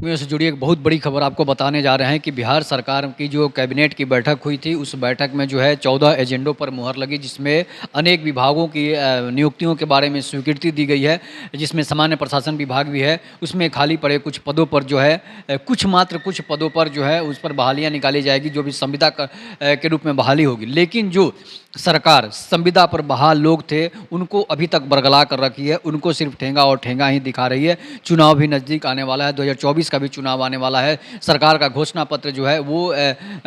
गर्मियों से जुड़ी एक बहुत बड़ी खबर आपको बताने जा रहे हैं कि बिहार सरकार की जो कैबिनेट की बैठक हुई थी, उस बैठक में जो है 14 एजेंडों पर मुहर लगी, जिसमें अनेक विभागों की नियुक्तियों के बारे में स्वीकृति दी गई है, जिसमें सामान्य प्रशासन विभाग भी है। उसमें खाली पड़े कुछ पदों पर जो है कुछ पदों पर जो है उस पर बहालियाँ निकाली जाएगी, जो भी संविदा के रूप में बहाली होगी। लेकिन जो सरकार संविदा पर बहाल लोग थे, उनको अभी तक बरगला कर रखी है, उनको सिर्फ ठेंगा और ठेंगा ही दिखा रही है। चुनाव भी नज़दीक आने वाला है, 2024 का भी चुनाव आने वाला है। सरकार का घोषणा पत्र जो है वो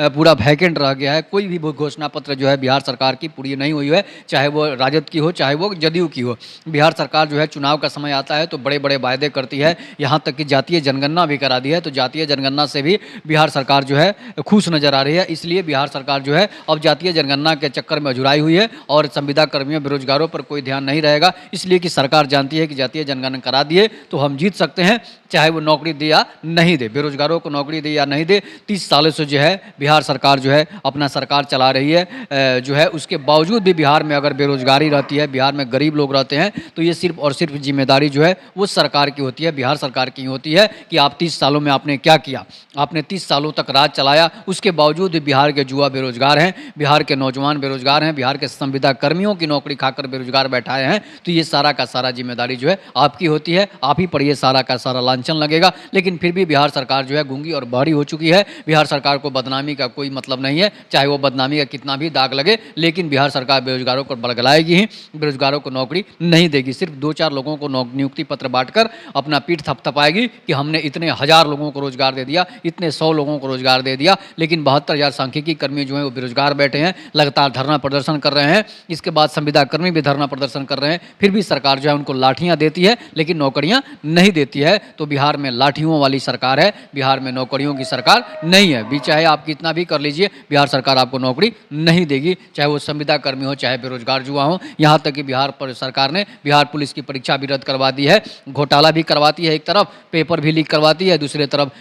पूरा वैकेंट रह गया है। कोई भी घोषणा पत्र जो है बिहार सरकार की पूरी नहीं हुई है, चाहे वो राजद की हो, चाहे वो जदयू की हो। बिहार सरकार जो है चुनाव का समय आता है तो बड़े बड़े वायदे करती है, यहाँ तक कि जातीय जनगणना भी करा दी है। तो जातीय जनगणना से भी बिहार सरकार जो है खुश नज़र आ रही है। इसलिए बिहार सरकार जो है अब जातीय जनगणना के चक्कर में जुड़ाई हुई है और संविदा कर्मियों बेरोजगारों पर कोई ध्यान नहीं रहेगा। इसलिए कि सरकार जानती है कि जातीय जनगणना करा दिए तो हम जीत सकते हैं, चाहे वो नौकरी दे या नहीं दे, बेरोजगारों को नौकरी दे या नहीं दे। 30 सालों से जो है बिहार सरकार जो है अपना सरकार चला रही है, जो है उसके बावजूद भी बिहार में अगर बेरोजगारी रहती है, बिहार में गरीब लोग रहते हैं, तो ये सिर्फ और सिर्फ जिम्मेदारी जो है वो सरकार की होती है, बिहार सरकार की होती है कि आप 30 सालों में आपने क्या किया। आपने 30 सालों तक राज चलाया, उसके बावजूद भी बिहार के युवा बेरोजगार हैं, बिहार के नौजवान बेरोजगार हैं, बिहार के संविदा कर्मियों की नौकरी खाकर बेरोजगार बैठाए हैं। तो ये सारा का सारा जिम्मेदारी जो है आपकी होती है, आप ही पर ये सारा का सारा लांछन लगेगा। लेकिन फिर भी बिहार सरकार जो है गूंगी और बहरी हो चुकी है। बिहार सरकार को बदनामी का कोई मतलब नहीं है, चाहे वो बदनामी का कितना भी दाग लगे, लेकिन बिहार सरकार बेरोजगारों को बरगलाएगी ही, बेरोजगारों को नौकरी नहीं देगी। सिर्फ 2-4 लोगों को नियुक्ति पत्र बांटकर अपना पीठ थपथपाएगी कि हमने इतने हजार लोगों को रोजगार दे दिया, इतने 100 लोगों को रोजगार दे दिया। लेकिन 72,000 सांख्यिकी कर्मी जो है वो बेरोजगार बैठे हैं, लगातार धरना प्रदर्शन कर रहे हैं। इसके बाद संविदा कर्मी भी धरना प्रदर्शन कर रहे हैं। फिर भी सरकार जो है उनको लाठियां देती है, लेकिन नौकरियां नहीं देती है। तो बिहार में लाठियों वाली सरकार है, बिहार में नौकरियों की सरकार नहीं है। भी चाहे आप कितना भी कर लीजिए, बिहार सरकार आपको नौकरी नहीं देगी, चाहे वो संविदा कर्मी हो, चाहे बेरोजगार युवा हो। यहाँ तक कि बिहार पर सरकार ने बिहार पुलिस की परीक्षा भी रद्द करवा दी है, घोटाला भी करवाती है, एक तरफ पेपर भी लीक करवाती है, दूसरी तरफ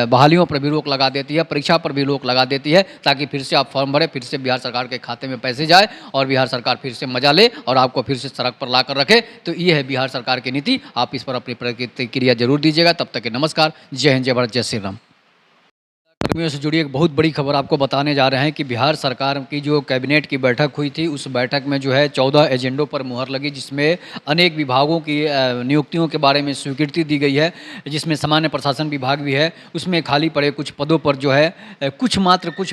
बहालियों पर भी रोक लगा देती है, परीक्षा पर भी रोक लगा देती है, ताकि फिर से आप फॉर्म भरें, फिर से बिहार सरकार के खाते में पैसे जाए और बिहार सरकार फिर से मजा ले और आपको फिर से सड़क पर लाकर रखे। तो ये है बिहार सरकार की नीति। आप इस पर अपनी प्रतिक्रिया जरूर दीजिएगा। तब तक के नमस्कार, जय हिंद, जय भारत, जय श्री राम। गर्मियों से जुड़ी एक बहुत बड़ी खबर आपको बताने जा रहे हैं कि बिहार सरकार की जो कैबिनेट की बैठक हुई थी, उस बैठक में जो है 14 एजेंडों पर मुहर लगी, जिसमें अनेक विभागों की नियुक्तियों के बारे में स्वीकृति दी गई है, जिसमें सामान्य प्रशासन विभाग भी है। उसमें खाली पड़े कुछ पदों पर जो है कुछ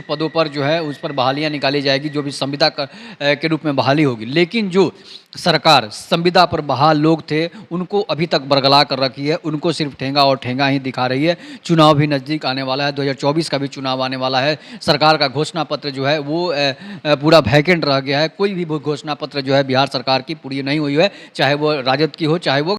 पदों पर जो है उस पर बहालियाँ निकाली जाएगी, जो भी संविदा के रूप में बहाली होगी। लेकिन जो सरकार संविदा पर बहाल लोग थे, उनको अभी तक बरगला कर रखी है, उनको सिर्फ ठेंगा और ठेंगा ही दिखा रही है। चुनाव भी नज़दीक आने वाला है, 2024 का भी चुनाव आने वाला है। सरकार का घोषणा पत्र जो है वो पूरा वैकेंट रह गया है। कोई भी घोषणा पत्र जो है बिहार सरकार की पूरी नहीं हुई है, चाहे वो राजद की हो, चाहे वो